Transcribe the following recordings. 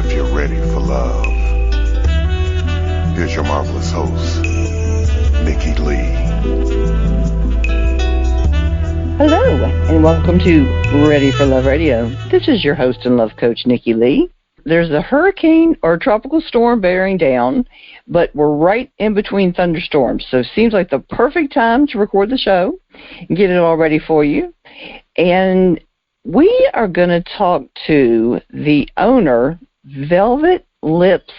if you're ready for love. Here's your marvelous host, Nikki Lee. Hello, and welcome to Ready for Love Radio. This is your host and love coach, Nikki Lee. There's a hurricane or tropical storm bearing down, but we're right in between thunderstorms, so it seems like the perfect time to record the show and get it all ready for you. And we are going to talk to the owner, Velvet Lips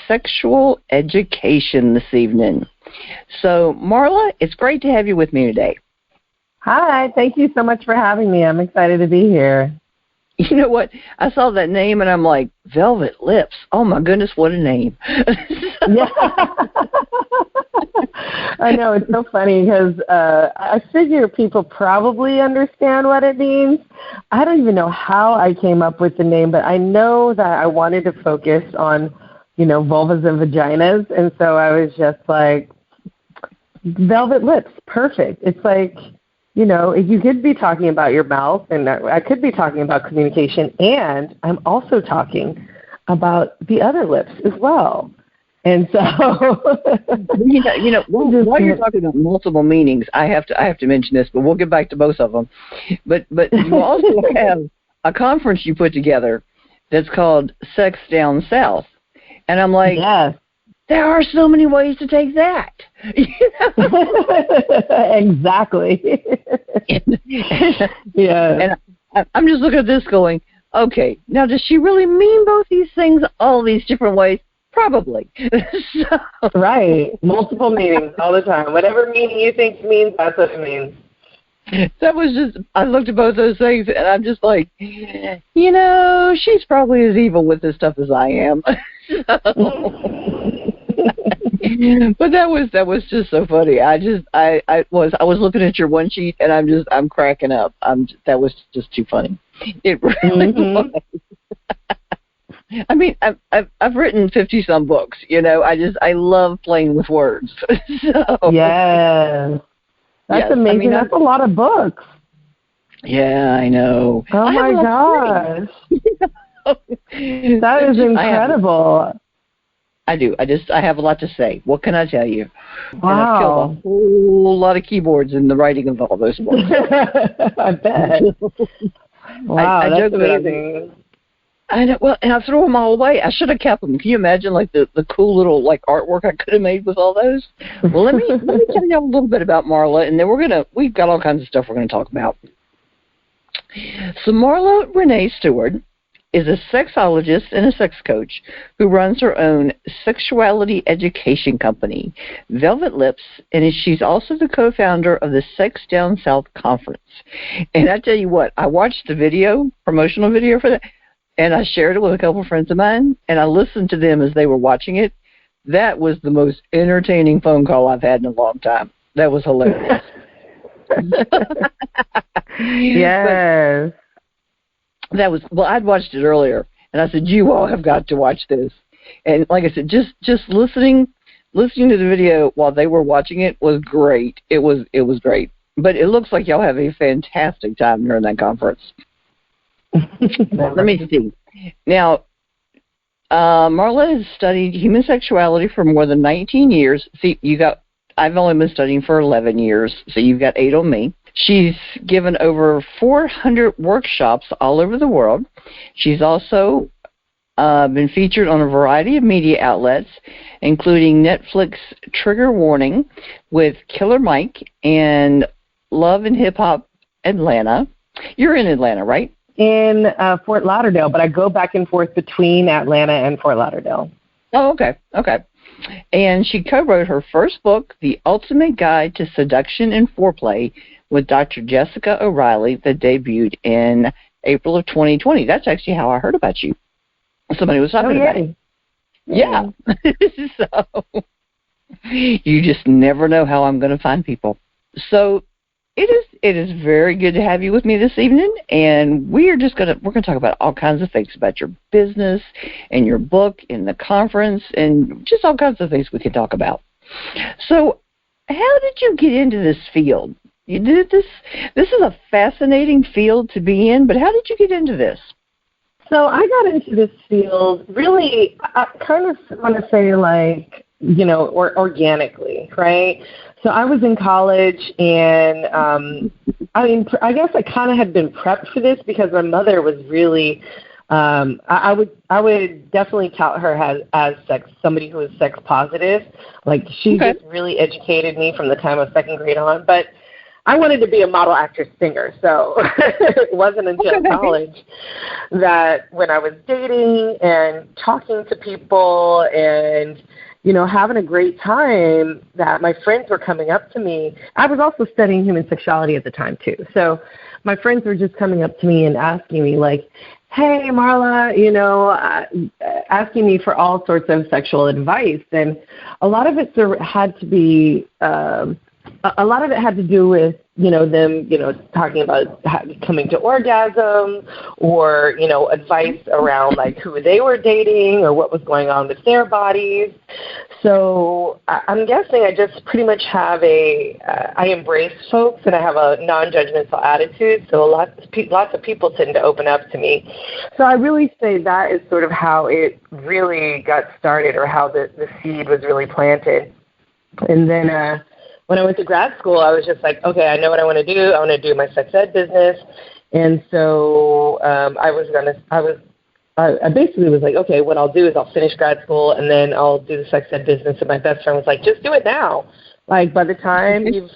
Sexual Education, this evening. So, Marla, it's great to have you with me today. Hi, thank you so much for having me. I'm excited to be here. You know what? I saw that name and I'm like, Velvet Lips. Oh my goodness, what a name. Yeah. I know, it's so funny because I figure people probably understand what it means. I don't even know how I came up with the name, but I know that I wanted to focus on, vulvas and vaginas. And so I was just like, Velvet Lips, perfect. It's like, you could be talking about your mouth, and I could be talking about communication, and I'm also talking about the other lips as well. And so, while you're talking about multiple meanings, I have to mention this, but we'll get back to both of them. But you also have a conference you put together that's called Sex Down South, and I'm like, yes. There are so many ways to take that. Exactly. Yeah. And I'm just looking at this going, okay, now does she really mean both these things all these different ways? Probably. Right. Multiple meanings all the time. Whatever meaning you think it means, that's what it means. That was just, I looked at both those things, and I'm just like, she's probably as evil with this stuff as I am. But that was just so funny. I was looking at your one sheet, and I'm cracking up. That was just too funny. It really was. I mean, I've written 50-some books. I love playing with words. So, yes. That's amazing. That's a lot of books. Yeah, I know. Oh, my gosh. That is incredible. I do. I have a lot to say. What can I tell you? Wow. And I've killed a whole lot of keyboards in the writing of all those books. I bet. Wow, that's amazing. I know. Well, and I threw them all away. I should have kept them. Can you imagine, the cool little artwork I could have made with all those? Well, let me tell you a little bit about Marla, and then we've got all kinds of stuff we're going to talk about. So Marla Renee Stewart is a sexologist and a sex coach who runs her own sexuality education company, Velvet Lips, and she's also the co-founder of the Sex Down South Conference. And I tell you what, I watched the promotional video for that, and I shared it with a couple of friends of mine, and I listened to them as they were watching it. That was the most entertaining phone call I've had in a long time. That was hilarious. Yes. I'd watched it earlier, and I said, you all have got to watch this. And like I said, just listening to the video while they were watching it was great. It was great. But it looks like y'all have a fantastic time during that conference. Let me see. Now, Marla has studied human sexuality for more than 19 years. See, I've only been studying for 11 years, so you've got 8 on me. She's given over 400 workshops all over the world. She's also been featured on a variety of media outlets, including Netflix Trigger Warning with Killer Mike and Love and Hip Hop Atlanta. You're in Atlanta, right? In Fort Lauderdale, but I go back and forth between Atlanta and Fort Lauderdale. Oh, okay. And she co-wrote her first book, The Ultimate Guide to Seduction and Foreplay, with Dr. Jessica O'Reilly, that debuted in April of 2020. That's actually how I heard about you. Somebody was talking about it. Yeah. So you just never know how I'm going to find people. So it is very good to have you with me this evening, and we're going to talk about all kinds of things about your business and your book and the conference and just all kinds of things we can talk about. So how did you get into this field? You did this. This is a fascinating field to be in, but how did you get into this? So I got into this field really, I kind of want to say like, or organically, right? So I was in college, and I guess I kind of had been prepped for this because my mother was really, I would definitely tout her as somebody who was sex positive. Like she just really educated me from the time of second grade on. But I wanted to be a model, actress, singer, so it wasn't until college that when I was dating and talking to people and, having a great time, that my friends were coming up to me. I was also studying human sexuality at the time, too. So my friends were just coming up to me and asking me, like, hey, Marla, asking me for all sorts of sexual advice. And a lot of it had to be a lot of it had to do with, them, talking about coming to orgasm or, advice around like who they were dating or what was going on with their bodies. So I'm guessing I just pretty much have I embrace folks and I have a non-judgmental attitude. So lots of people tend to open up to me. So I really say that is sort of how it really got started, or how the seed was really planted. And then, when I went to grad school, I was just like, okay, I know what I want to do. I want to do my sex ed business. And so I basically was like, okay, what I'll do is I'll finish grad school and then I'll do the sex ed business. And my best friend was like, just do it now. Like by the time you've,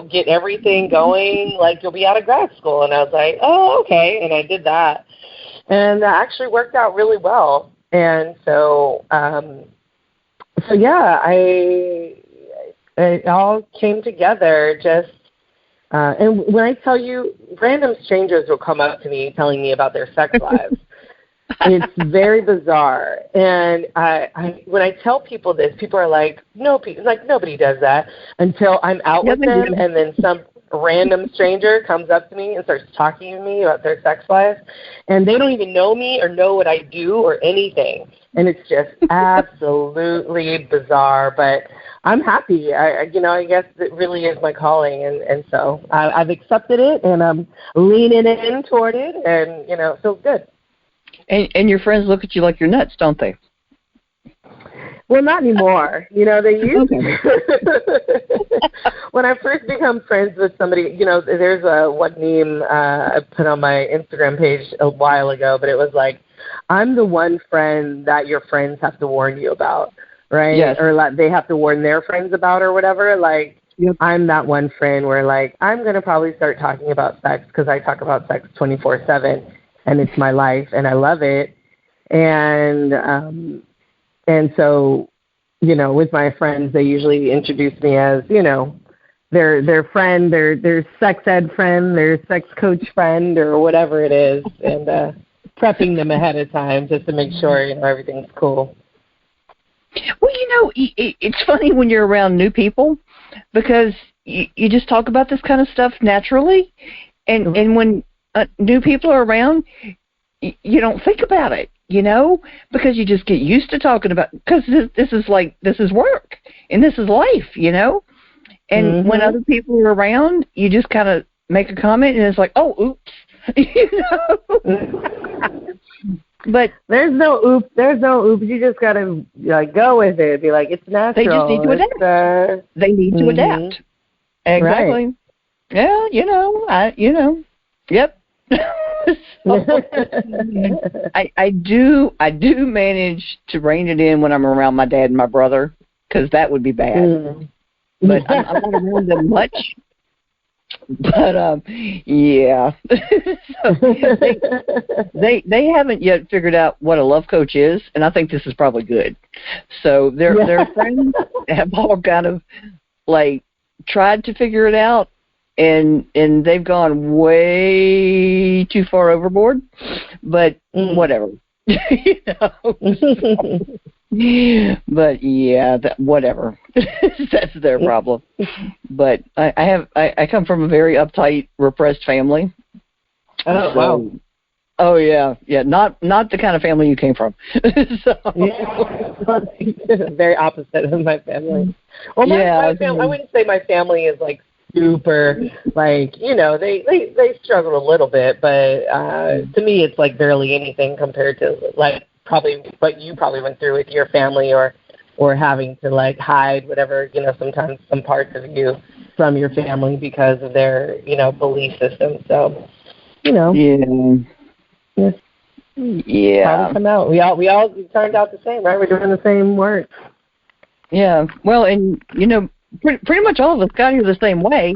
get everything going, like you'll be out of grad school. And I was like, oh, okay. And I did that. And that actually worked out really well. And so, it all came together just, and when I tell you, random strangers will come up to me telling me about their sex lives. It's very bizarre. And when I tell people this, people are like, nobody does that, until I'm out with them, and then some random stranger comes up to me and starts talking to me about their sex lives, and they don't even know me or know what I do or anything. And it's just absolutely bizarre, but I'm happy. I guess it really is my calling, and so I've accepted it, and I'm leaning in toward it, and it feels good. And your friends look at you like you're nuts, don't they? Well, not anymore. They used to. When I first become friends with somebody, there's one meme I put on my Instagram page a while ago, but it was like, I'm the one friend that your friends have to warn you about, right? Yes. Or like they have to warn their friends about or whatever. Like, I'm that one friend where like, I'm going to probably start talking about sex because I talk about sex 24/7 and it's my life and I love it. And so, with my friends, they usually introduce me as, their friend, their sex ed friend, their sex coach friend, or whatever it is, and prepping them ahead of time just to make sure, everything's cool. Well, it's funny when you're around new people because you just talk about this kind of stuff naturally, and when new people are around, you don't think about it, because you just get used to talking about, because this is work and this is life, and when other people are around, you just kind of make a comment and it's like, oh, oops, But there's no oops. You just gotta go with it. Be like, it's natural. They just need to adapt. They need to adapt. Exactly. Right. Yeah, Yep. I do manage to rein it in when I'm around my dad and my brother, because that would be bad. But I'm not around them much. But yeah, so they haven't yet figured out what a love coach is, and I think this is probably good. So their friends have all kind of like tried to figure it out, and they've gone way too far overboard. But whatever, But yeah, whatever. That's their problem. But I come from a very uptight, repressed family. Oh, wow. Oh yeah. Not the kind of family you came from. So. Yeah. Very opposite of my family. Well, my family, I wouldn't say my family is like super, like, they struggle a little bit, but to me it's like barely anything compared to like probably what you probably went through with your family or having to like hide whatever, sometimes some parts of you from your family because of their, belief system. So, Yeah. Come out. We all turned out the same, right? We're doing the same work. Yeah. Well, and pretty much all of us got here the same way.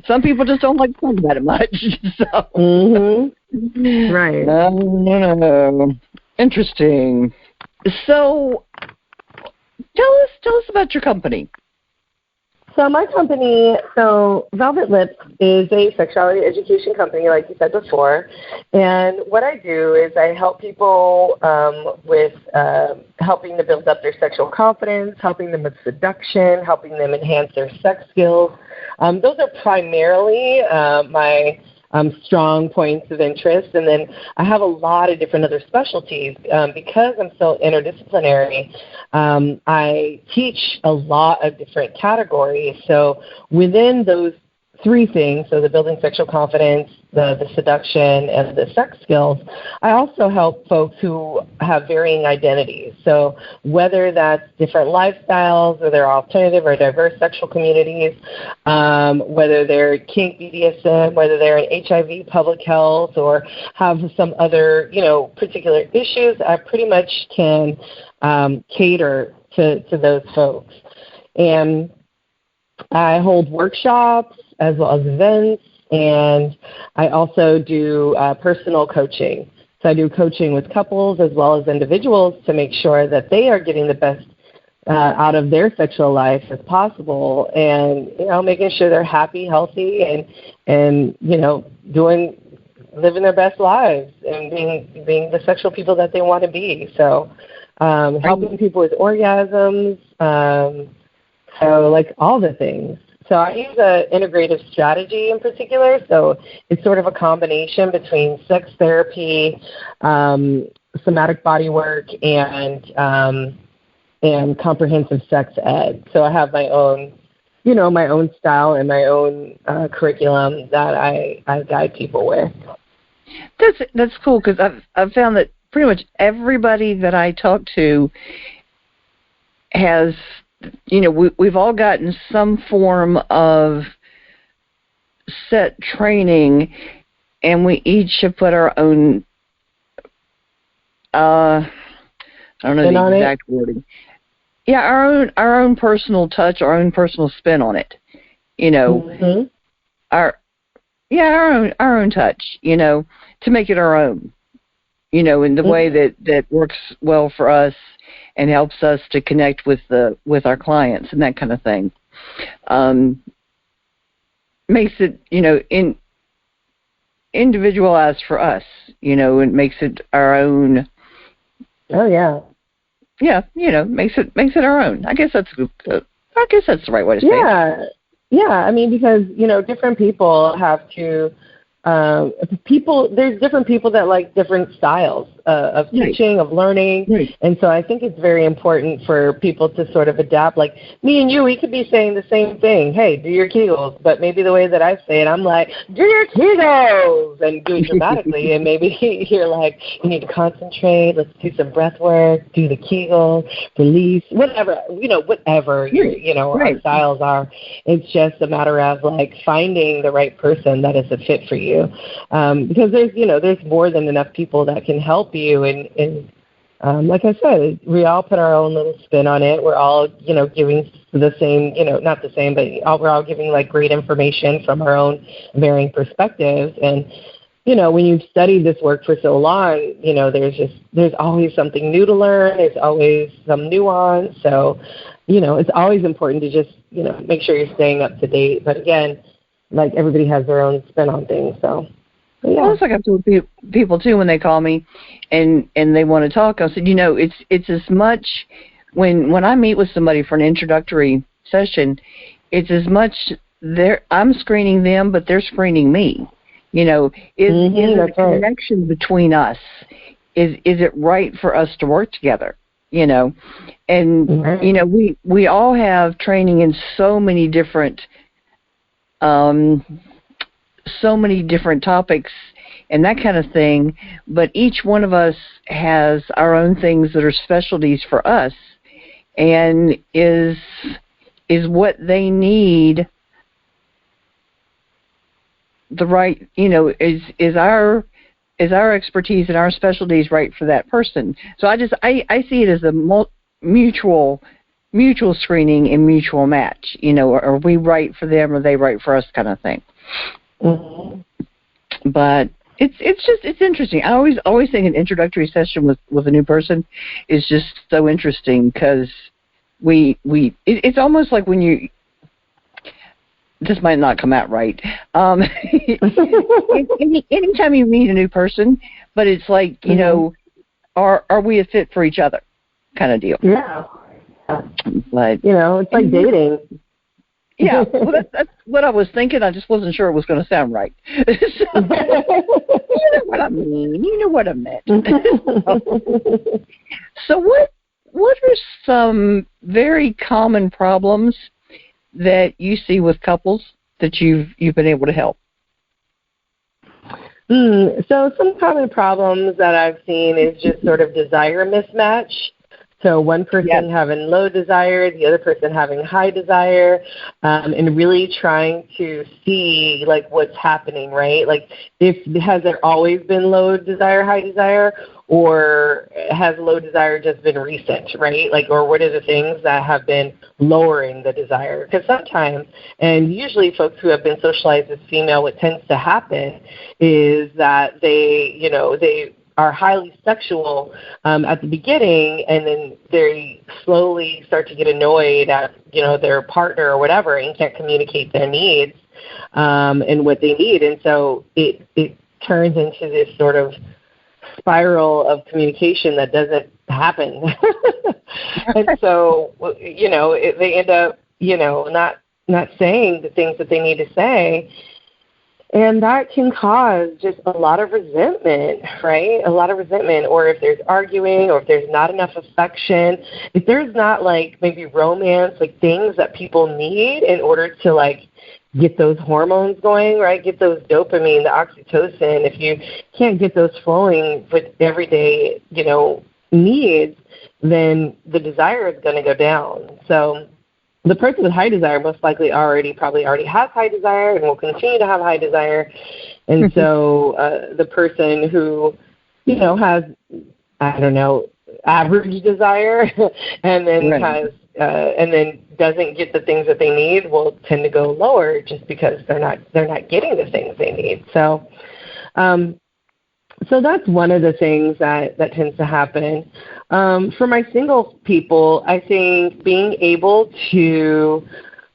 Some people just don't like to talk about it much. So. Mm-hmm. Right. No. Interesting. So, tell us about your company. So my company, Velvet Lips is a sexuality education company, like you said before. And what I do is I help people with helping to build up their sexual confidence, helping them with seduction, helping them enhance their sex skills. Those are primarily my strong points of interest. And then I have a lot of different other specialties. Because I'm so interdisciplinary, I teach a lot of different categories. So within those three things, so the building sexual confidence, the seduction, and the sex skills, I also help folks who have varying identities. So whether that's different lifestyles, or they're alternative or diverse sexual communities, whether they're kink, BDSM, whether they're in HIV, public health, or have some other, particular issues, I pretty much can cater to those folks. And I hold workshops as well as events, and I also do personal coaching. So I do coaching with couples as well as individuals to make sure that they are getting the best out of their sexual life as possible, and making sure they're happy, healthy, and living their best lives and being the sexual people that they want to be. So helping people with orgasms, so like all the things. So I use an integrative strategy in particular. So it's sort of a combination between sex therapy, somatic body work, and comprehensive sex ed. So I have my own, my own style and my own curriculum that I guide people with. That's cool, because I've found that pretty much everybody that I talk to has, we've all gotten some form of set training, and we each have put our own, I don't know the exact wording. Yeah, our own personal touch, our own personal spin on it. Mm-hmm. our own touch, to make it our own, in the way that works well for us and helps us to connect with our clients and that kind of thing. Makes it, individualized for us, and makes it our own. Oh yeah. Yeah, makes it our own. I guess that's the right way to say it. Yeah. I mean, because different people have to. There's different people that like different styles of teaching, of learning, and so I think it's very important for people to sort of adapt. Like me and you, we could be saying the same thing. Hey, do your Kegels, but maybe the way that I say it, I'm like, do your Kegels, and do it dramatically, and maybe you're like, you need to concentrate. Let's do some breath work. Do the Kegels, release, whatever our styles are. It's just a matter of like finding the right person that is a fit for you. Because there's more than enough people that can help you, and like I said, we all put our own little spin on it. We're all giving the same, not the same, but we're all giving like great information from our own varying perspectives. And when you've studied this work for so long, there's always something new to learn. There's always some nuance. So it's always important to just make sure you're staying up to date. But again, like everybody has their own spin on things, so yeah. Well, it's like I told people too when they call me and they want to talk. I said, it's as much when I meet with somebody for an introductory session, it's as much I'm screening them, but they're screening me. Is there a connection between us? Is it right for us to work together? And we all have training in so many different topics and that kind of thing, but each one of us has our own things that are specialties for us, and is what they need the right, is our expertise and our specialties right for that person. So I see it as a mutual screening and mutual match. Are we right for them or they right for us, kind of thing. Mm-hmm. But it's interesting. I always think an introductory session with a new person is just so interesting, because it's almost like when you, this might not come out right. Anytime you meet a new person, but it's like, are we a fit for each other, kind of deal. Yeah. But it's like dating. Yeah, well, that's what I was thinking. I just wasn't sure it was going to sound right. So, you know what I mean. You know what I meant. So what are some very common problems that you see with couples that you've been able to help? So some common problems that I've seen is just sort of desire mismatch. So one person having low desire, the other person having high desire, and really trying to see, like, what's happening, right? Like, has there always been low desire, high desire, or has low desire just been recent, right? Like, or what are the things that have been lowering the desire? Because sometimes, and usually folks who have been socialized as female, what tends to happen is that they are highly sexual at the beginning, and then they slowly start to get annoyed at their partner or whatever, and can't communicate their needs and what they need, and so it turns into this sort of spiral of communication that doesn't happen. And so they end up not saying the things that they need to say. And that can cause just a lot of resentment, right? A lot of resentment. Or if there's arguing, or if there's not enough affection, if there's not, like, maybe romance, like things that people need in order to, like, get those hormones going, right? Get those dopamine, the oxytocin. If you can't get those flowing with everyday, needs, then the desire is going to go down. So the person with high desire most likely probably already has high desire and will continue to have high desire. And so the person who, has, average desire and then and then doesn't get the things that they need will tend to go lower, just because they're not getting the things they need. So so that's one of the things that tends to happen. For my single people, I think being able to,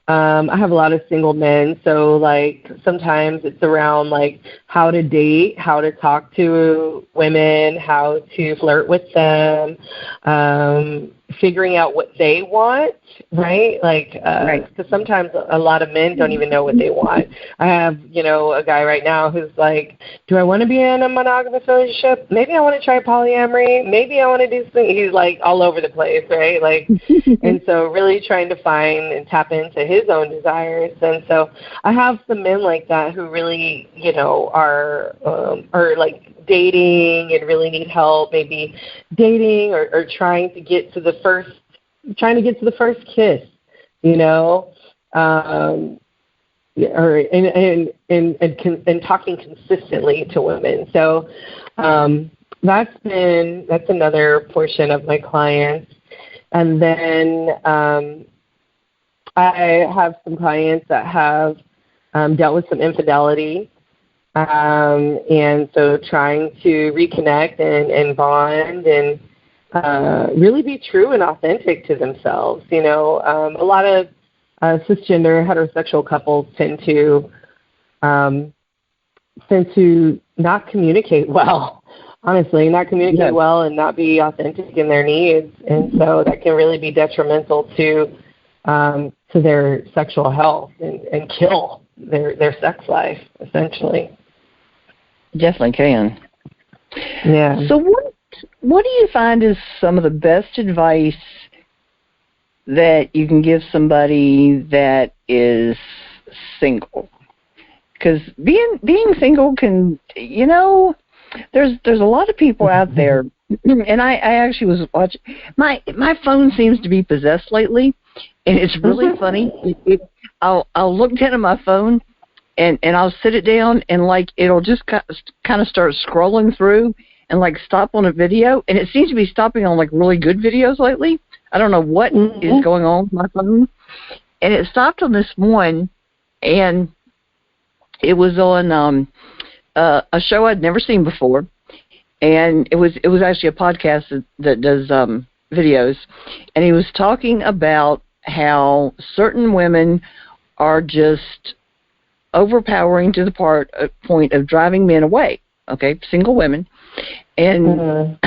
I have a lot of single men, so, like, sometimes it's around, like, how to date, how to talk to women, how to flirt with them, figuring out what they want, right? Like, because sometimes a lot of men don't even know what they want. I have, a guy right now who's like, do I want to be in a monogamous relationship? Maybe I want to try polyamory. Maybe I want to do something. He's, like, all over the place, right? Like, and so really trying to find and tap into his own desires. And so I have some men like that who really, are like dating and really need help, maybe dating or trying to get to the first kiss, and talking consistently to women. So that's another portion of my clients. And then I have some clients that have dealt with some infidelity. And so trying to reconnect and bond and really be true and authentic to themselves. A lot of cisgender heterosexual couples tend to not communicate well, honestly, well and not be authentic in their needs. And so that can really be detrimental to their sexual health and kill their sex life, essentially. Definitely can. Yeah. So what do you find is some of the best advice that you can give somebody that is single? Because being single can, there's a lot of people out there, and I actually was watching. My phone seems to be possessed lately, and it's really funny. I'll look down at my phone, and I'll sit it down, and like it'll just kind of start scrolling through, and like stop on a video, and it seems to be stopping on like really good videos lately. I don't know what is going on with my phone, and it stopped on this one, and it was on a show I'd never seen before, and it was actually a podcast that does videos, and he was talking about how certain women are just overpowering to the point of driving men away. Okay, single women, and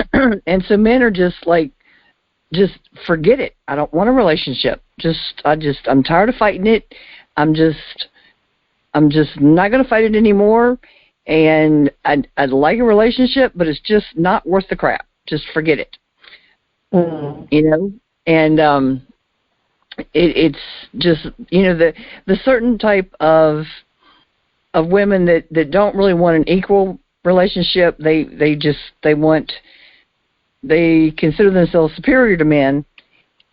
and so men are just like, just forget it. I don't want a relationship. I'm tired of fighting it. I'm just not going to fight it anymore. And I'd like a relationship, but it's just not worth the crap. Just forget it. And it's just, the certain type of women that don't really want an equal relationship. They consider themselves superior to men,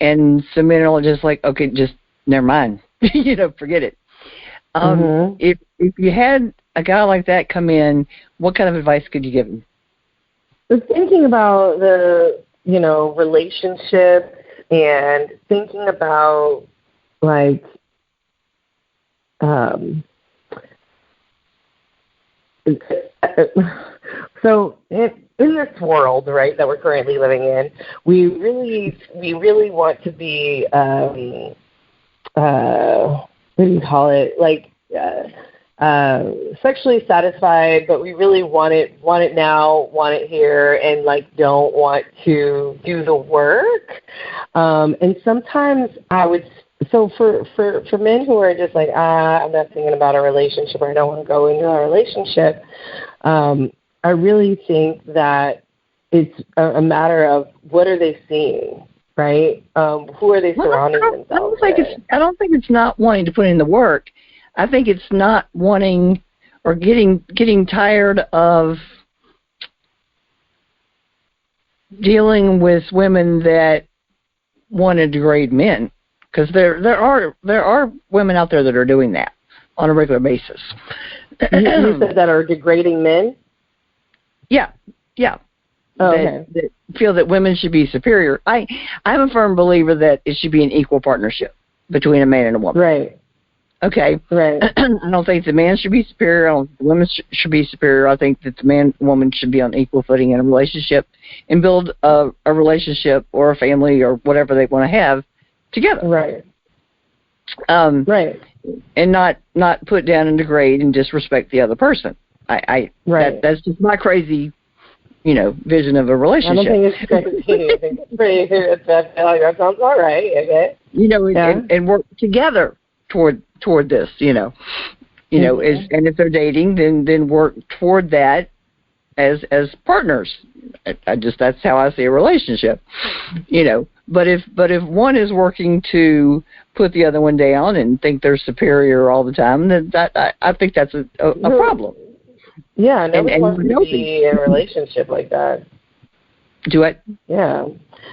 and so men are just like, okay, just never mind. Forget it. If you had a guy like that come in, what kind of advice could you give him? I was thinking about the, relationship, and thinking about like, so in this world, right, that we're currently living in, we really want to be, what do you call it? Like, sexually satisfied, but we really want it now, want it here, and like don't want to do the work. And sometimes so for men who are just like, I'm not thinking about a relationship, or I don't want to go into a relationship, I really think that it's a matter of what are they seeing, right? Who are they surrounding themselves with? I don't think it's not wanting to put in the work. I think it's not wanting or getting tired of dealing with women that want to degrade men, because there are women out there that are doing that on a regular basis. You said that are degrading men? Yeah. Oh, okay. That feel that women should be superior. I'm a firm believer that it should be an equal partnership between a man and a woman. Right. Okay. Right. I don't think the man should be superior. I don't think the women should be superior. I think that the man and woman should be on equal footing in a relationship and build a relationship or a family or whatever they want to have together. Right. Right. And not put down and degrade and disrespect the other person. Right. That's just my crazy, vision of a relationship. I don't think it's crazy. I think it's pretty. That sounds all right. Okay. And work together toward this. And if they're dating, then work toward that as partners. That's how I see a relationship. But if one is working to put the other one down and think they're superior all the time, then I think that's a problem. Yeah, nobody wants to be in a relationship like that. Do it? Yeah.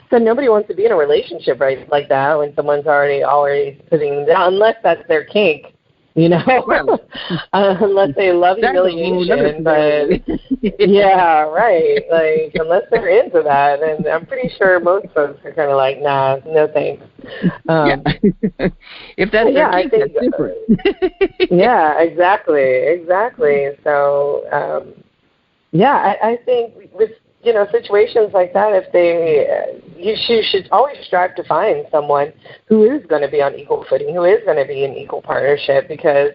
So nobody wants to be in a relationship like that when someone's already putting them down, unless that's their kink. Unless they love humiliation, but yeah, right. Like unless they're into that, and I'm pretty sure most folks are kind of like, nah, no thanks. If that's their kink, that's different. Yeah, exactly. So, I think with situations like that, if you should always strive to find someone who is going to be on equal footing, who is going to be in equal partnership, because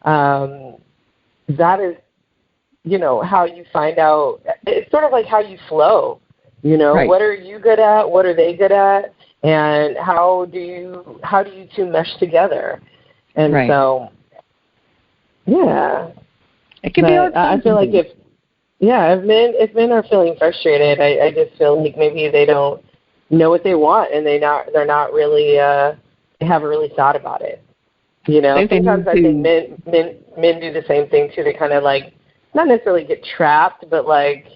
that is, how you find out. It's sort of like how you flow. Right. What are you good at? What are they good at? And how do you two mesh together? And right. So, yeah, it can be hard. I feel like Yeah, if men are feeling frustrated, I just feel like maybe they don't know what they want, and they're not really they haven't really thought about it. You know, sometimes I think men do the same thing too. They kind of like not necessarily get trapped, but like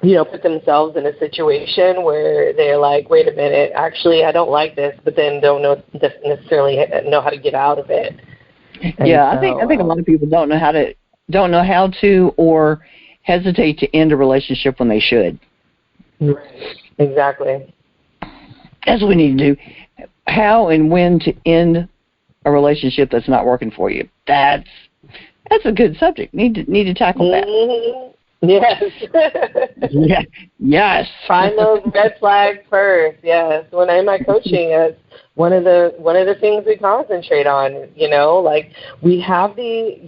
you know, put themselves in a situation where they're like, wait a minute, actually I don't like this, but then don't necessarily know how to get out of it. And yeah, so, I think a lot of people don't know how to or hesitate to end a relationship when they should. Right. Exactly. That's what we need to do. How and when to end a relationship that's not working for you. That's a good subject. Need to tackle that. Mm-hmm. Yes. Yeah. Yes. Find those red flags first. Yes. When I'm in my coaching, it's one of the things we concentrate on. You know, like we have the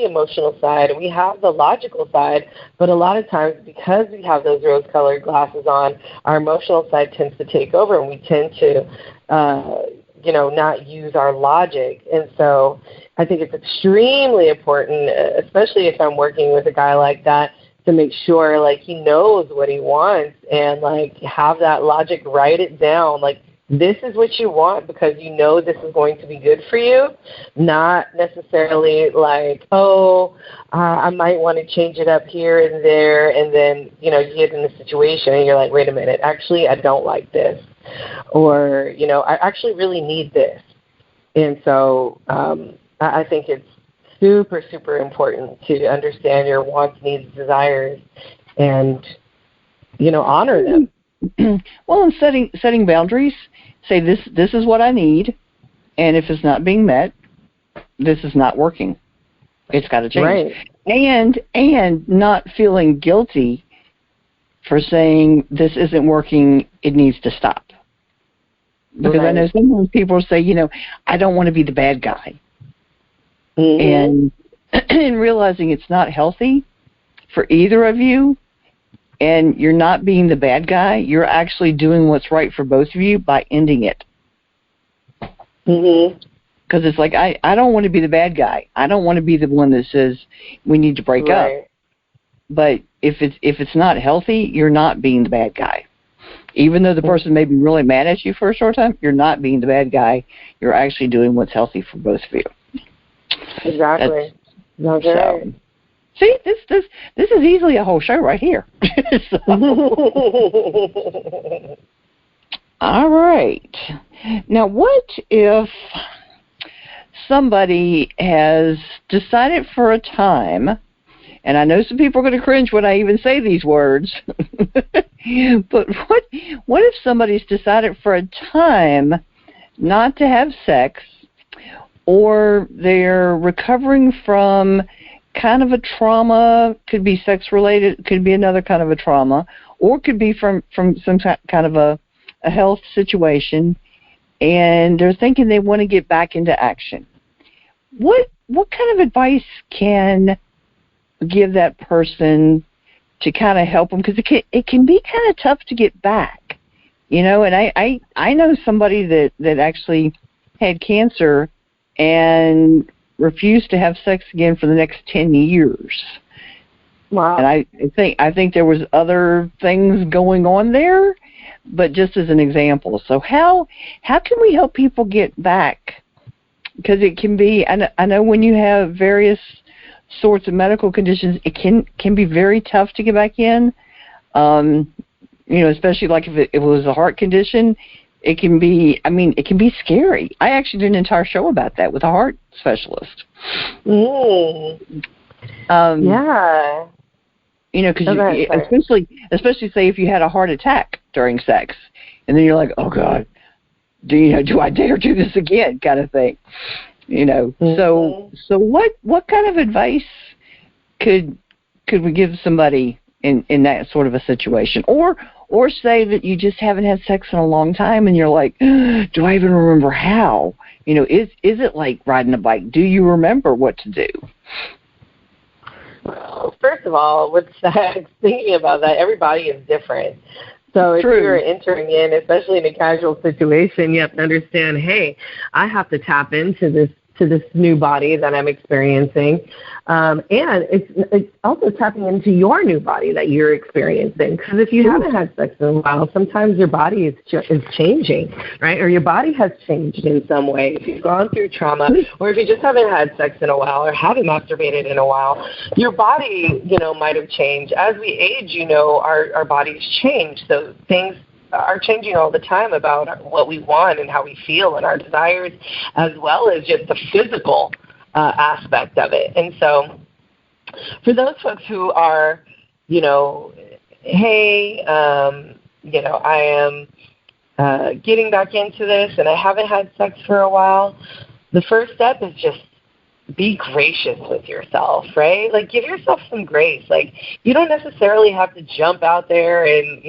emotional side, we have the logical side, but a lot of times because we have those rose-colored glasses on, our emotional side tends to take over, and we tend to not use our logic. And so I think it's extremely important, especially if I'm working with a guy like that, to make sure like he knows what he wants and like have that logic, write it down. Like, this is what you want because you know this is going to be good for you, not necessarily like, I might want to change it up here and there, and then, you get in a situation and you're like, wait a minute, actually I don't like this, or, I actually really need this. And so I think it's super, super important to understand your wants, needs, desires, and, honor them. Well, and setting boundaries, say this is what I need, and if it's not being met, this is not working. It's got to change. Right. And not feeling guilty for saying this isn't working, it needs to stop. Because right. I know sometimes people say, I don't want to be the bad guy. Mm-hmm. And realizing it's not healthy for either of you, and you're not being the bad guy, you're actually doing what's right for both of you by ending it. Mm-hmm. Because it's like, I don't want to be the bad guy. I don't want to be the one that says we need to break right. up. But if it's not healthy, you're not being the bad guy. Even though the person may be really mad at you for a short time, you're not being the bad guy. You're actually doing what's healthy for both of you. Exactly. That's right. See, this is easily a whole show right here. All right. Now, what if somebody has decided for a time, and I know some people are going to cringe when I even say these words, but what if somebody's decided for a time not to have sex, or they're recovering from kind of a trauma, could be sex-related, could be another kind of a trauma, or could be from some kind of a health situation, and they're thinking they want to get back into action. What kind of advice can give that person to kind of help them? Because it can be kind of tough to get back, and I know somebody that actually had cancer and refused to have sex again for the next 10 years. Wow. And I think there was other things going on there, but just as an example. So how can we help people get back? Because it can be, I know when you have various sorts of medical conditions, it can be very tough to get back in. Especially like if it was a heart condition, it can be scary. I actually did an entire show about that with a heart specialist. Yeah. Because especially say if you had a heart attack during sex, and then you're like, oh God, do I dare do this again, kind of thing. Mm-hmm. So what kind of advice could we give somebody in that sort of a situation, or say that you just haven't had sex in a long time and you're like, do I even remember how? Is it like riding a bike? Do you remember what to do? Well, first of all, with sex, thinking about that, everybody is different. So if you're entering in, especially in a casual situation, you have to understand, hey, I have to tap into this to this new body that I'm experiencing. And it's also tapping into your new body that you're experiencing. Because if you haven't had sex in a while, sometimes your body is changing, right? Or your body has changed in some way. If you've gone through trauma, or if you just haven't had sex in a while, or haven't masturbated in a while, your body, might have changed. As we age, our bodies change. So things are changing all the time about what we want and how we feel and our desires, as well as just the physical aspect of it. And so for those folks who are, hey, I am getting back into this and I haven't had sex for a while, the first step is just be gracious with yourself, right? Like, give yourself some grace. Like, you don't necessarily have to jump out there and,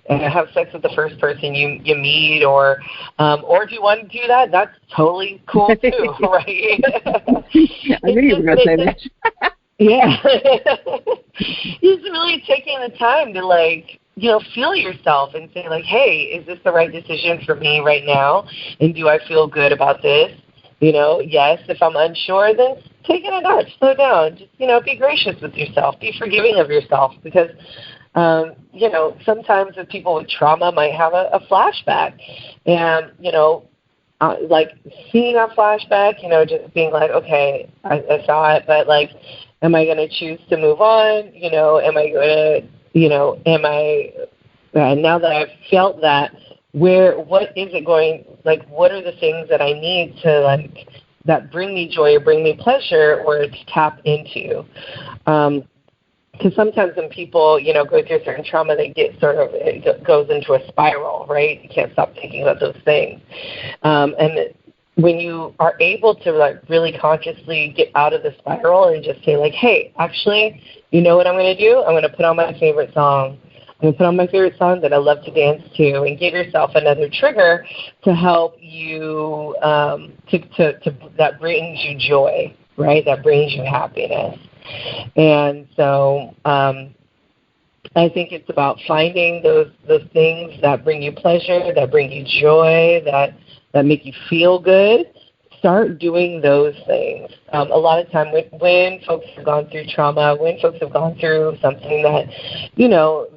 have sex with the first person you meet, or if you want to do that, that's totally cool too, right? I knew you were going to say that. Yeah. It's really taking the time to, feel yourself and say, like, hey, is this the right decision for me right now? And do I feel good about this? Yes, if I'm unsure, then take it a notch, slow down. Just, be gracious with yourself. Be forgiving of yourself, because, sometimes the people with trauma might have a flashback. And, like seeing a flashback, just being like, okay, I saw it, but, like, am I going to choose to move on? Am I going to, now that I've felt that, what is it going, like, what are the things that I need to, like, that bring me joy or bring me pleasure or to tap into? Because sometimes when people, go through certain trauma, they get it goes into a spiral, right? You can't stop thinking about those things. And when you are able to, like, really consciously get out of the spiral and just say, like, hey, actually, you know what I'm going to do? I'm going to put on my favorite song. I'm going to put on my favorite song that I love to dance to, and give yourself another trigger to help you, that brings you joy, right? That brings you happiness. And so I think it's about finding those things that bring you pleasure, that bring you joy, that make you feel good. Start doing those things. A lot of time when folks have gone through trauma, when folks have gone through something that,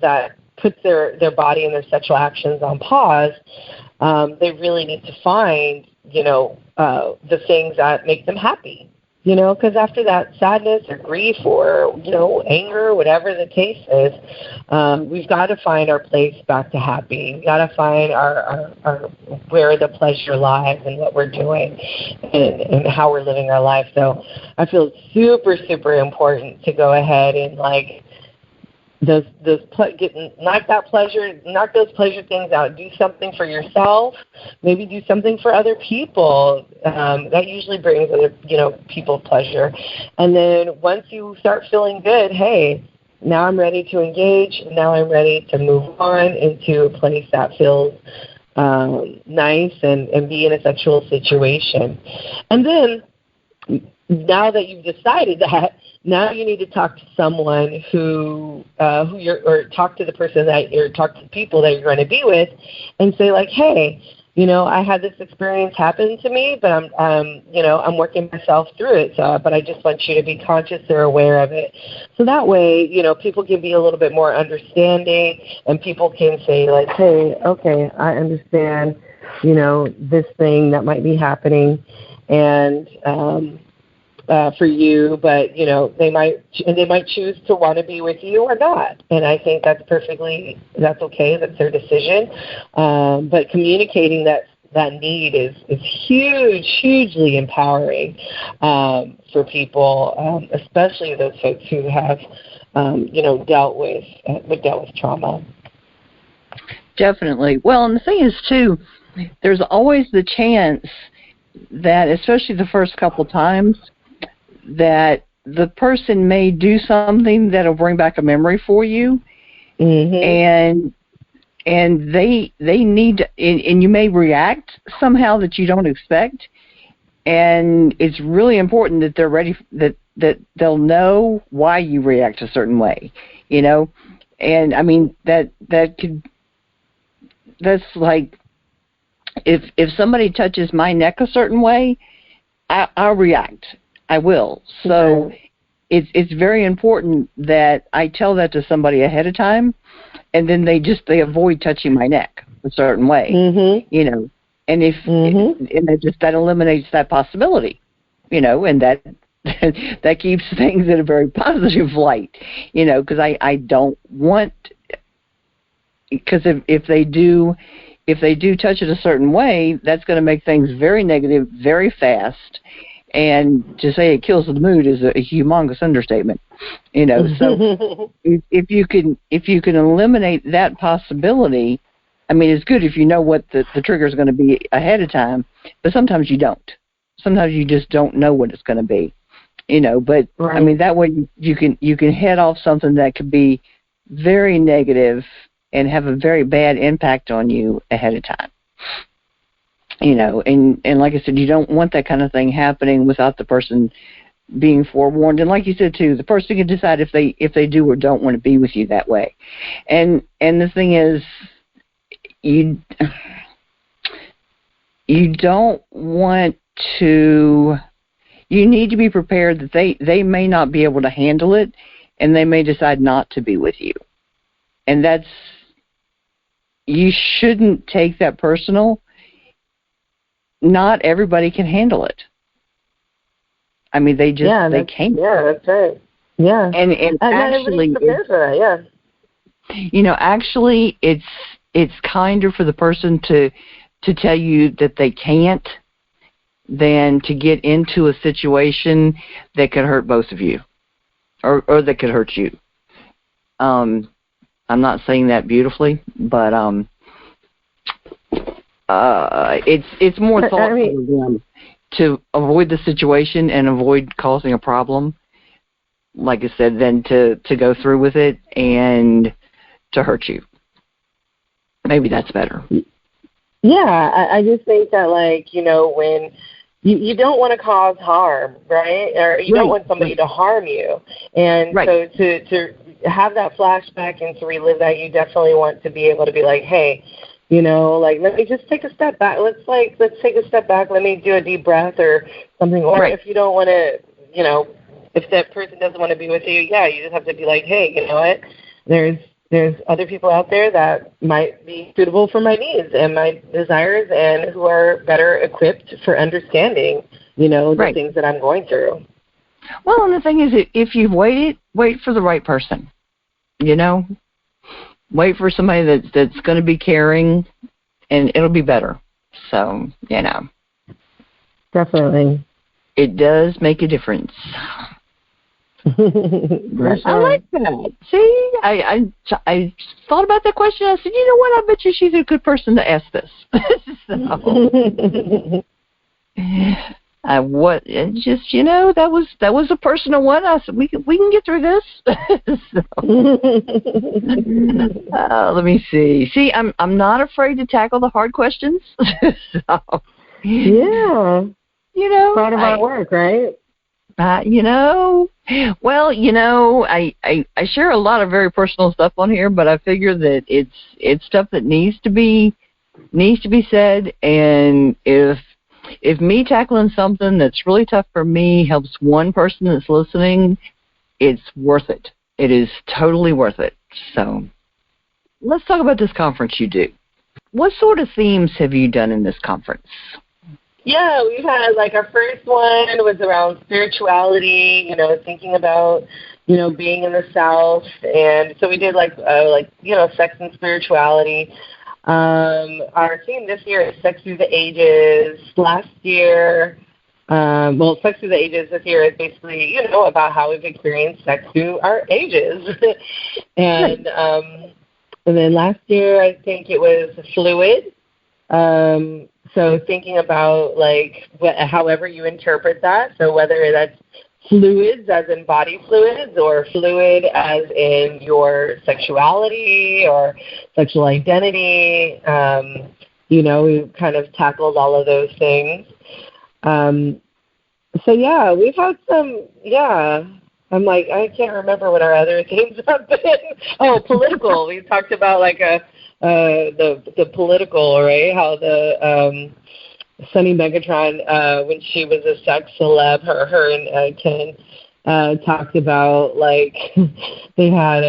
that puts their body and their sexual actions on pause, they really need to find, the things that make them happy. Because after that sadness or grief or, anger, whatever the case is, we've got to find our place back to happy. We've got to find our where the pleasure lies and what we're doing and how we're living our life. So I feel it's super, super important to go ahead and, like, knock those pleasure things out. Do something for yourself. Maybe do something for other people. That usually brings other, people pleasure. And then once you start feeling good, hey, now I'm ready to engage. Now I'm ready to move on into a place that feels nice and be in a sexual situation. And then now that you've decided that, now you need to talk to someone or talk to the person talk to the people that you're going to be with, and say, like, hey, I had this experience happen to me, but I'm working myself through it. But I just want you to be conscious or aware of it. So that way, people can be a little bit more understanding, and people can say, like, hey, okay, I understand, this thing that might be happening, and for you, but they might choose to want to be with you or not, and I think that's okay. That's their decision. But communicating that need is hugely empowering for people, especially those folks who have dealt with trauma. Definitely. Well, and the thing is too, there's always the chance that, especially the first couple times, that the person may do something that'll bring back a memory for you, and they need to, and you may react somehow that you don't expect, and it's really important that they're ready, that they'll know why you react a certain way, and I mean that's like if somebody touches my neck a certain way, I'll react. I will. So it's very important that I tell that to somebody ahead of time, and then they avoid touching my neck a certain way, And if and that eliminates that possibility, and that that keeps things in a very positive light, because I don't want, because if they do touch it a certain way, that's going to make things very negative very fast. And to say it kills the mood is a humongous understatement, So if you can eliminate that possibility, I mean, it's good if you know what the trigger is going to be ahead of time, but sometimes you don't. Sometimes you just don't know what it's going to be, But right. I mean, that way you can head off something that could be very negative and have a very bad impact on you ahead of time. And like I said, you don't want that kind of thing happening without the person being forewarned. And like you said too, the person can decide if they do or don't want to be with you that way. And the thing is, you don't want to. You need to be prepared that they may not be able to handle it, and they may decide not to be with you. And you shouldn't take that personal. Not everybody can handle it. I mean, they can't. Yeah, that's right. Yeah, and actually, actually, it's kinder for the person to tell you that they can't than to get into a situation that could hurt both of you, or that could hurt you. I'm not saying that beautifully, but it's more thoughtful for them to avoid the situation and avoid causing a problem, like I said, than to go through with it and to hurt you. Maybe that's better. Yeah, I just think that, when you don't want to cause harm, right? Or you don't want somebody to harm you. And so to have that flashback and to relive that, you definitely want to be able to be like, hey, let me just take a step back. Let's take a step back. Let me do a deep breath or something. Or if you don't want to, if that person doesn't want to be with you, you just have to be like, hey, you know what? There's other people out there that might be suitable for my needs and my desires and who are better equipped for understanding, the things that I'm going through. Well, and the thing is, if you've waited, wait for the right person, Wait for somebody that's going to be caring, and it'll be better. So, Definitely. It does make a difference. I like that. See, I thought about that question. I said, you know what? I bet you she's a good person to ask this. That was a personal one. I said we can get through this. Let me see. See, I'm not afraid to tackle the hard questions. Yeah. Part of our work, right? I share a lot of very personal stuff on here, but I figure that it's stuff that needs to be said, and if me tackling something that's really tough for me helps one person that's listening, it's worth it. It is totally worth it. So let's talk about this conference you do. What sort of themes have you done in this conference? Yeah, we've had, our first one was around spirituality, thinking about, being in the South. And so we did, sex and spirituality. Our theme this year is Sex Through the Ages. Last year, Sex Through the Ages this year is basically, about how we've experienced sex through our ages. And then last year, I think it was fluid. So thinking about, however you interpret that. So whether that's fluids as in body fluids or fluid as in your sexuality or sexual identity. We've kind of tackled all of those things. We've had some, I'm I can't remember what our other themes have been. Oh, political. We talked about the political, right? How Sunny Megatron, when she was a sex celeb, her and Ken talked about, like, they had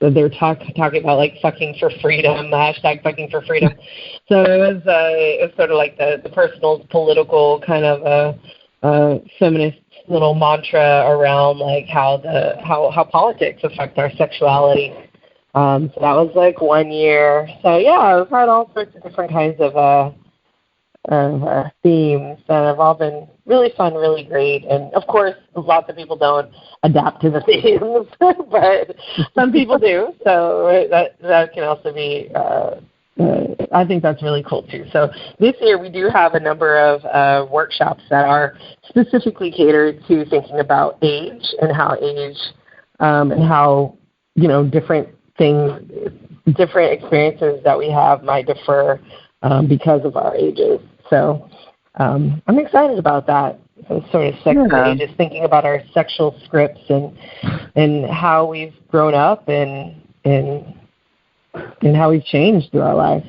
they were talking about, like, fucking for freedom, hashtag fucking for freedom. So it was sort of like the personal, political kind of feminist little mantra around, like, how politics affect our sexuality. So that was like 1 year. So yeah, I've had all sorts of different kinds of themes that have all been really fun, really great. And of course, lots of people don't adapt to the themes, but some people do. So that can also be, I think that's really cool too. So this year we do have a number of workshops that are specifically catered to thinking about age and how different things, different experiences that we have might differ because of our ages. So I'm excited about that. Sort of sex ages, thinking about our sexual scripts and how we've grown up and how we've changed through our life.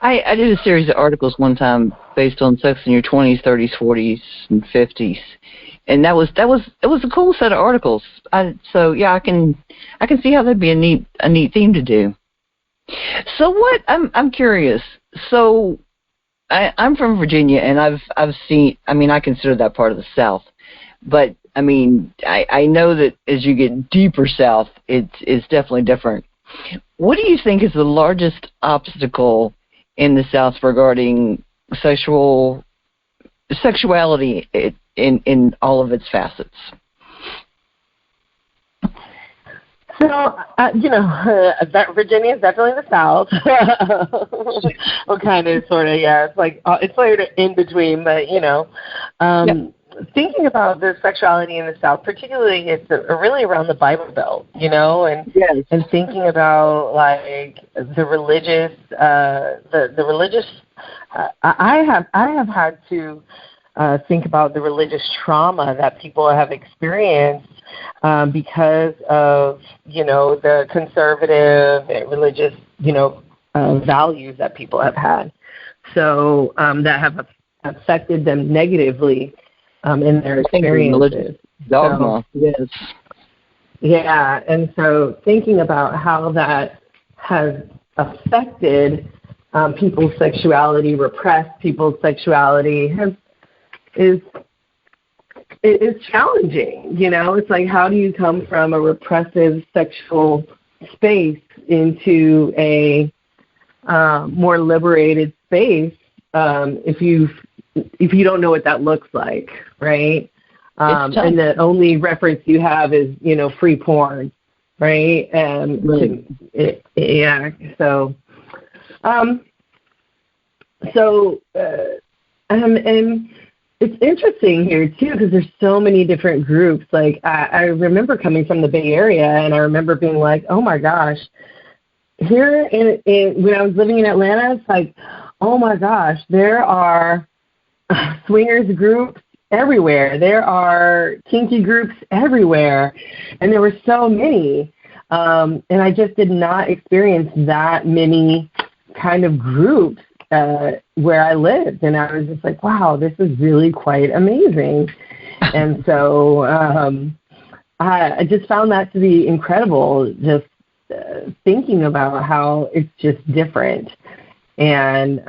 I did a series of articles one time based on sex in your 20s, 30s, 40s, and 50s, and it was a cool set of articles. So yeah, I can see how that'd be a neat theme to do. So what I'm curious. So I'm from Virginia, and I've seen. I mean, I consider that part of the South, but I mean, I know that as you get deeper south, it's definitely different. What do you think is the largest obstacle in the South regarding sexuality in all of its facets? So, Virginia is definitely the South. Well, kind of, sort of, yeah. It's like it's sort of in between, but thinking about the sexuality in the South, particularly, it's really around the Bible Belt, and thinking about, like, the religious, the religious. I have had to think about the religious trauma that people have experienced because of the conservative religious values that people have had, so that have affected them negatively in their experiences. Dogma, yes. Yeah, and so thinking about how that has affected people's sexuality, repressed people's sexuality, is challenging. It's like, how do you come from a repressive sexual space into a more liberated space if you don't know what that looks like, right? And the only reference you have is, free porn, right? And and it's interesting here too, because there's so many different groups. Like I remember coming from the Bay Area, and I remember being like, oh my gosh, here when I was living in Atlanta, it's like, oh my gosh, there are swingers groups everywhere. There are kinky groups everywhere. And there were so many. And I just did not experience that many kind of groups where I lived. And I was just like, wow, this is really quite amazing. And so I just found that to be incredible, just thinking about how it's just different. And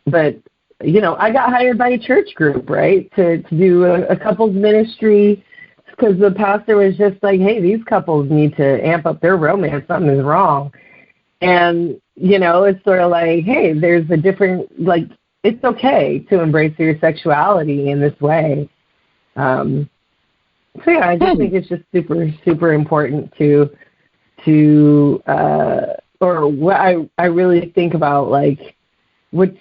but I got hired by a church group, right, to do a couples ministry, because the pastor was just like, hey, these couples need to amp up their romance. Something is wrong. And, it's sort of like, hey, there's a different, like, it's okay to embrace your sexuality in this way. So, yeah, I just think it's just super, super important or what I really think about, like, what's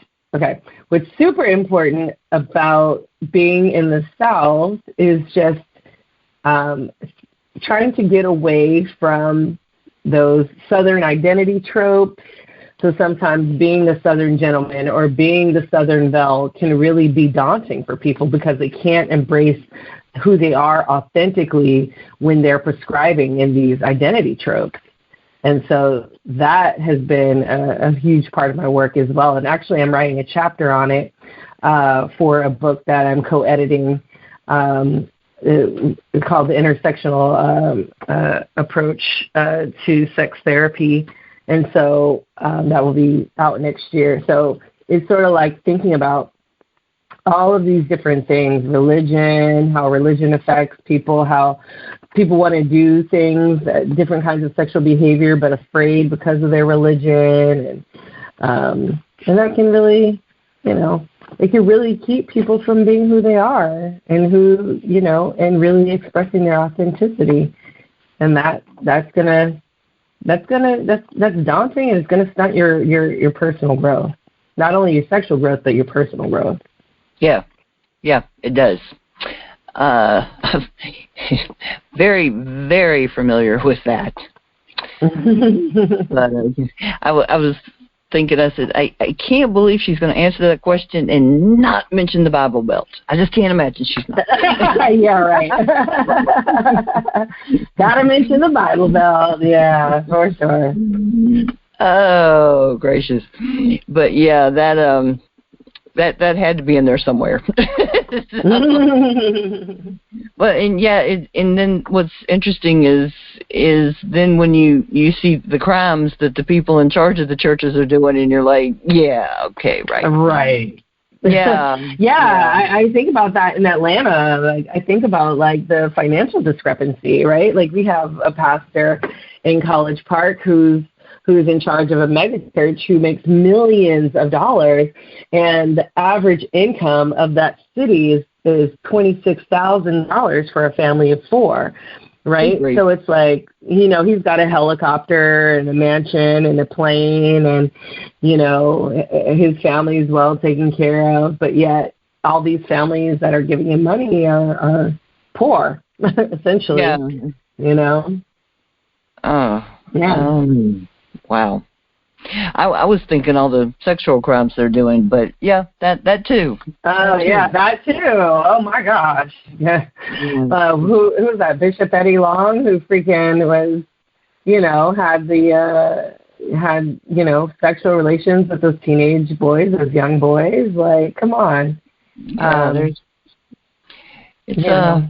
super important about being in the South is just trying to get away from those Southern identity tropes. So sometimes being the Southern gentleman or being the Southern belle can really be daunting for people because they can't embrace who they are authentically when they're prescribing in these identity tropes. And so that has been a huge part of my work as well. And actually, I'm writing a chapter on it for a book that I'm co-editing called The Intersectional Approach to Sex Therapy. And so that will be out next year. So it's sort of like thinking about all of these different things, religion, how religion affects people, how people want to do things, different kinds of sexual behavior, but afraid because of their religion. And that can really, it can really keep people from being who they are and and really expressing their authenticity. And that's daunting, and it's going to stunt your personal growth. Not only your sexual growth, but your personal growth. Yeah, it does. Very, very familiar with that. But I was thinking, I said, I can't believe she's going to answer that question and not mention the Bible Belt. I just can't imagine she's not. Yeah, right. Gotta mention the Bible Belt. Yeah, for sure. Oh, gracious. But yeah, that had to be in there somewhere. But and then what's interesting is then when you see the crimes that the people in charge of the churches are doing, and you're like, yeah, okay, right. Yeah. I think about that in Atlanta. Like, I think about like the financial discrepancy, right? Like, we have a pastor in College Park who's in charge of a mega church who makes millions of dollars, and the average income of that city is $26,000 for a family of four, right? So it's like, he's got a helicopter and a mansion and a plane, and, his family is well taken care of, but yet all these families that are giving him money are poor, essentially, Oh, yeah. Wow. I was thinking all the sexual crimes they're doing, but yeah, that too. Oh, yeah, that too. Oh my gosh. Yeah. Who's that? Bishop Eddie Long, who freaking was, had sexual relations with those teenage boys, those young boys. Like, come on. It's a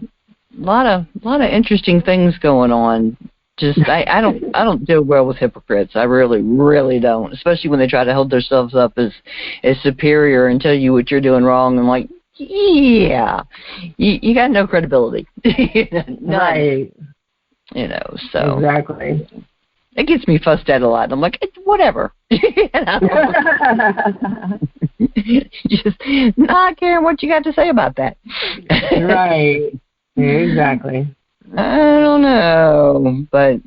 lot of interesting things going on. Just I don't deal well with hypocrites. I really don't. Especially when they try to hold themselves up as superior and tell you what you're doing wrong. I'm like, yeah, you got no credibility. Right. So exactly. It gets me fussed at a lot. I'm like, whatever. Just not caring what you got to say about that. Right. Exactly. I don't know, but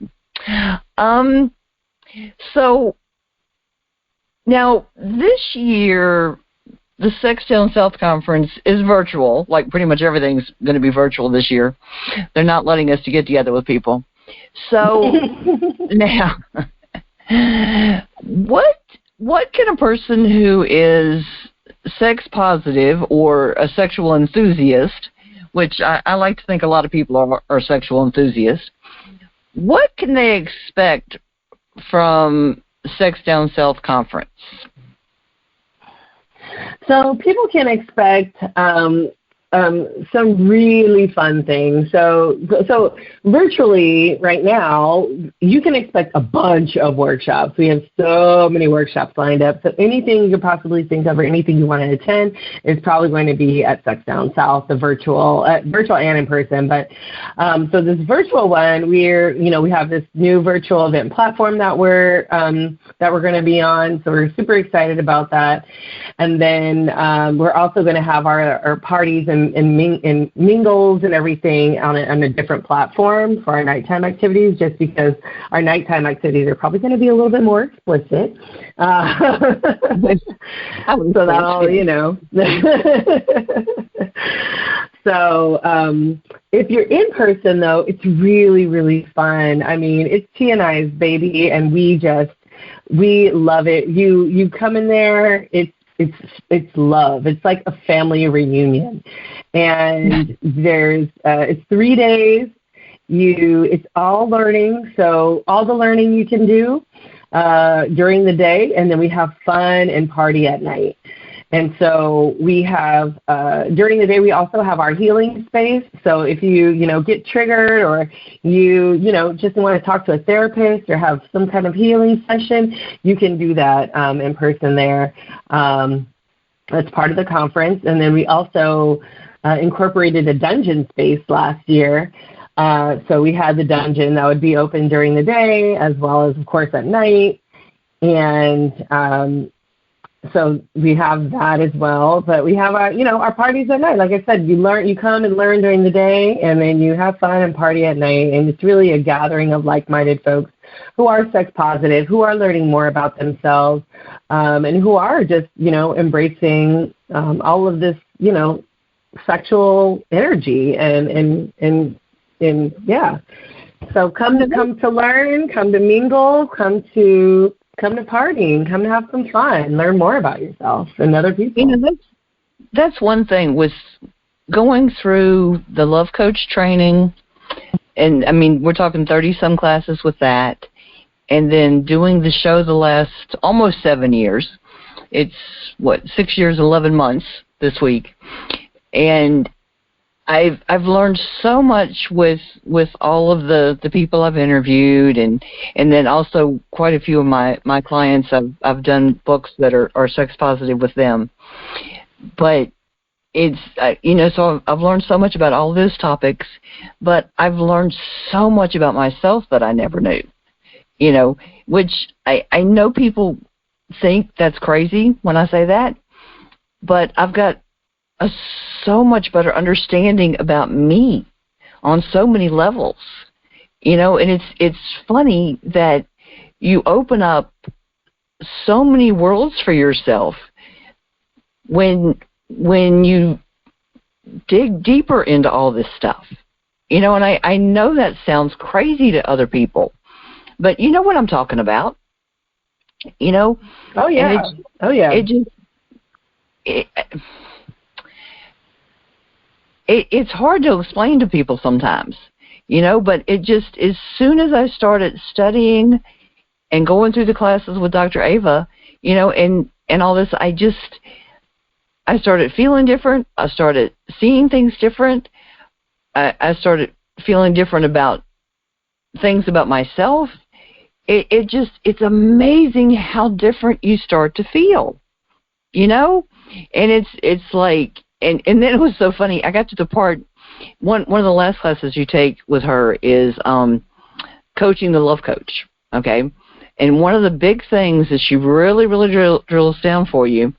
so now this year the Sex Down South Conference is virtual. Like, pretty much everything's going to be virtual this year. They're not letting us to get together with people. So now, what can a person who is sex positive or a sexual enthusiast, which I like to think a lot of people are sexual enthusiasts, what can they expect from Sex Down South Conference? So people can expect some really fun things. So virtually right now, you can expect a bunch of workshops. We have so many workshops lined up. So anything you could possibly think of or anything you want to attend is probably going to be at Sex Down South, the virtual and in person. But so this virtual one, we have this new virtual event platform that we're going to be on. So we're super excited about that. And then we're also going to have our parties and mingles and everything on a different platform for our nighttime activities, just because our nighttime activities are probably going to be a little bit more explicit. So that'll, So if you're in person, though, it's really, really fun. I mean, it's T&I's baby, and we love it. You come in there, it's love. It's like a family reunion, and it's 3 days, It's all learning, so all the learning you can do during the day, and then we have fun and party at night. And so we have, during the day, we also have our healing space. So if you get triggered, or you just want to talk to a therapist or have some kind of healing session, you can do that in person there. That's part of the conference. And then we also incorporated a dungeon space last year. So we had the dungeon that would be open during the day as well as, of course, at night. And so we have that as well, but we have our parties at night. Like I said, you come and learn during the day, and then you have fun and party at night. And it's really a gathering of like-minded folks who are sex positive, who are learning more about themselves, and who are just, embracing all of this, sexual energy and yeah. So come to learn, come to mingle, come to partying, come to have some fun, learn more about yourself and other people. That's one thing with going through the love coach training, and I mean, we're talking 30-some classes with that, and then doing the show the last almost 7 years. It's, 6 years, 11 months this week. And I've learned so much with all of the people I've interviewed, and then also quite a few of my clients. I've done books that are sex positive with them, but it's so I've learned so much about all those topics, but I've learned so much about myself that I never knew, which I know people think that's crazy when I say that, but I've got a so much better understanding about me on so many levels, and it's funny that you open up so many worlds for yourself when you dig deeper into all this stuff, and I know that sounds crazy to other people, but you know what I'm talking about, Oh yeah. It's hard to explain to people sometimes, but it just, as soon as I started studying and going through the classes with Dr. Ava, and all this, I started feeling different. I started seeing things different. I started feeling different about things about myself. It's amazing how different you start to feel, and it's like, and then it was so funny. I got to the part, one of the last classes you take with her is coaching the love coach, okay? And one of the big things that she really, really drills down for you,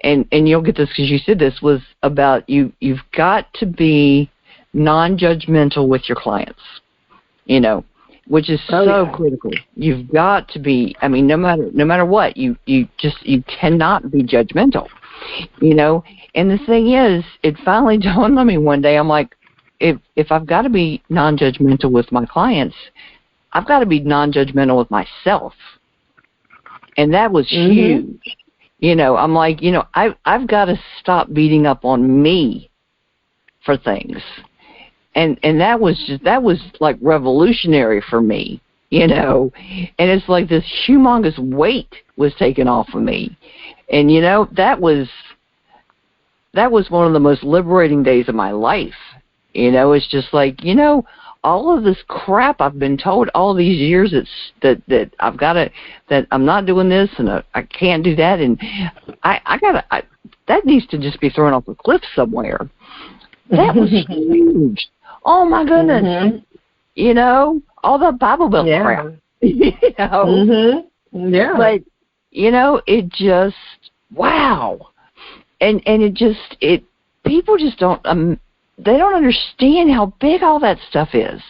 and you'll get this because you said this, was about you've got to be non-judgmental with your clients, which is critical. You've got to be, I mean, no matter what, you cannot be judgmental, And the thing is, it finally dawned on me one day. I'm like, if I've got to be non-judgmental with my clients, I've got to be non-judgmental with myself. And that was huge. I'm like, I've got to stop beating up on me for things. And that was like revolutionary for me, and it's like this humongous weight was taken off of me. And that was one of the most liberating days of my life. It's just like, all of this crap I've been told all these years that I've got to, that I'm not doing this and I can't do that, and that needs to just be thrown off a cliff somewhere. That was huge. Oh my goodness. All the Bible Belt crap. Yeah. But it just, wow. And people just don't, they don't understand how big all that stuff is.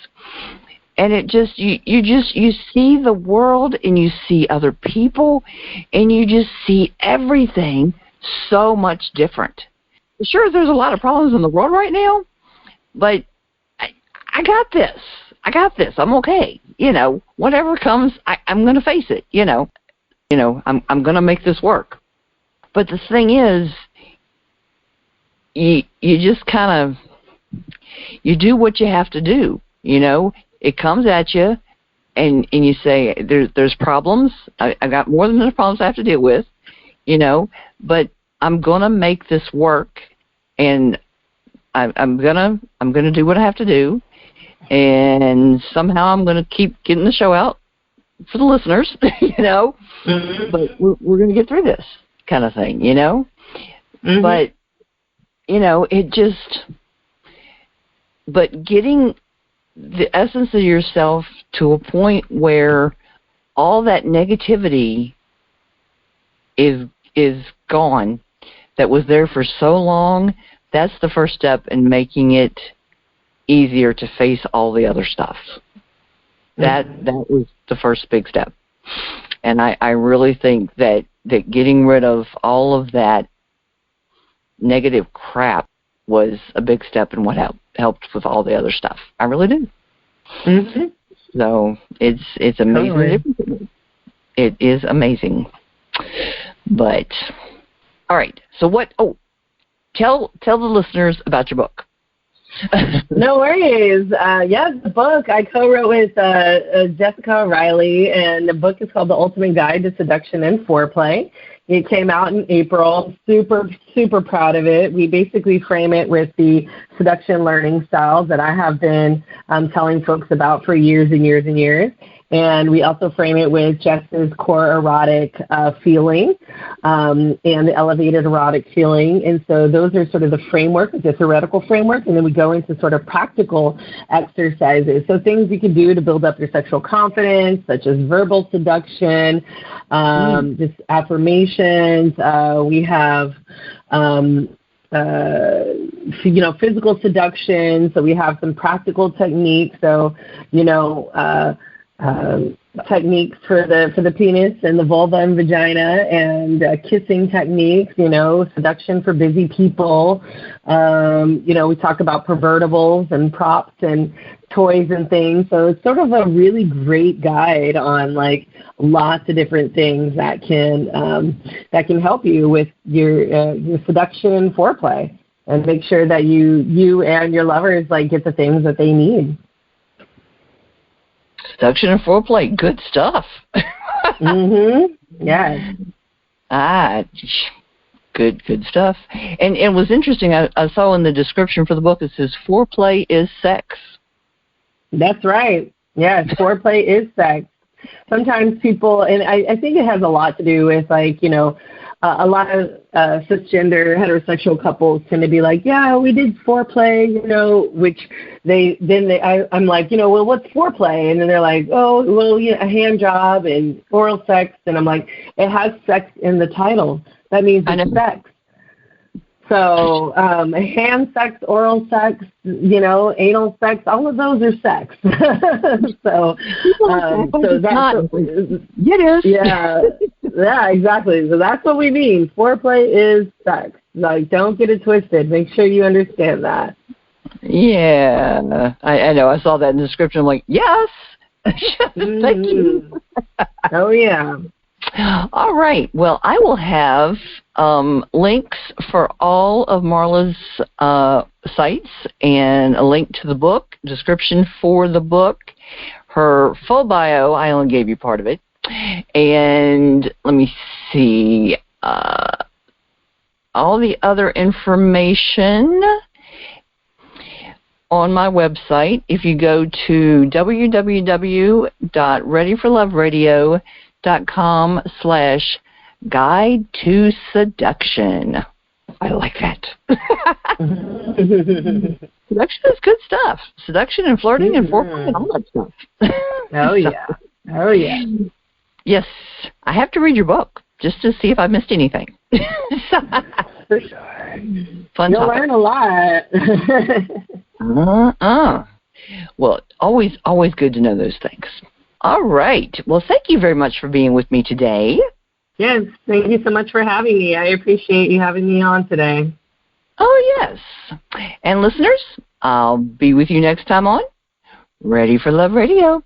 And it just, you see the world and you see other people and you just see everything so much different. Sure, there's a lot of problems in the world right now, but I got this. I'm okay. Whatever comes, I'm going to face it. I'm going to make this work. But the thing is, you just kind of, you do what you have to do. It comes at you, and you say, there's problems. I got more than enough problems I have to deal with, but I'm going to make this work, and I'm gonna do what I have to do, and somehow I'm gonna keep getting the show out for the listeners, Mm-hmm. But we're gonna get through this kind of thing, Mm-hmm. But but getting the essence of yourself to a point where all that negativity is gone that was there for so long. That's the first step in making it easier to face all the other stuff. That was the first big step. And I really think that getting rid of all of that negative crap was a big step in what helped with all the other stuff. I really do. Mm-hmm. So it's amazing. Totally. It is amazing. But, all right. So what... Oh, Tell the listeners about your book. No worries. The book I co-wrote with Jessica O'Reilly, and the book is called The Ultimate Guide to Seduction and Foreplay. It came out in April. Super, super proud of it. We basically frame it with the seduction learning styles that I have been telling folks about for years and years and years. And we also frame it with Jess's core erotic feeling and the elevated erotic feeling. And so those are sort of the framework, the theoretical framework, and then we go into sort of practical exercises. So things you can do to build up your sexual confidence, such as verbal seduction, just affirmations. We have physical seduction. So we have some practical techniques. So, techniques for the penis and the vulva and vagina, and kissing techniques, seduction for busy people. We talk about pervertibles and props and toys and things. So it's sort of a really great guide on lots of different things that can help you with your seduction and foreplay, and make sure that you and your lovers get the things that they need. Seduction and foreplay, good stuff. Mm-hmm. Yes. Good stuff. And it was interesting. I saw in the description for the book it says foreplay is sex. That's right. Yes, foreplay is sex. Sometimes people, and I think it has a lot to do with a lot of cisgender heterosexual couples tend to be like, yeah, we did foreplay, which I'm like, well, what's foreplay? And then they're like, oh, well, a hand job and oral sex. And I'm like, it has sex in the title. That means it's sex. So hand sex, oral sex, anal sex, all of those are sex. so that's it is. Yeah, exactly. So that's what we mean. Foreplay is sex. Don't get it twisted. Make sure you understand that. Yeah, I know. I saw that in the description. I'm like, yes. Thank you. Oh, yeah. All right. Well, I will have links for all of Marla's sites and a link to the book, description for the book, her full bio. I only gave you part of it. And let me see. All the other information on my website. If you go to www.readyforloveradio.com/guide to seduction. I like that. Seduction is good stuff. Seduction and flirting and foreplay and all that stuff. Oh, yeah. Oh, yeah. Yes. I have to read your book just to see if I missed anything. For sure. Fun You'll topic. learn a lot. Well, always good to know those things. All right. Well, thank you very much for being with me today. Yes, thank you so much for having me. I appreciate you having me on today. Oh, yes. And listeners, I'll be with you next time on Ready for Love Radio.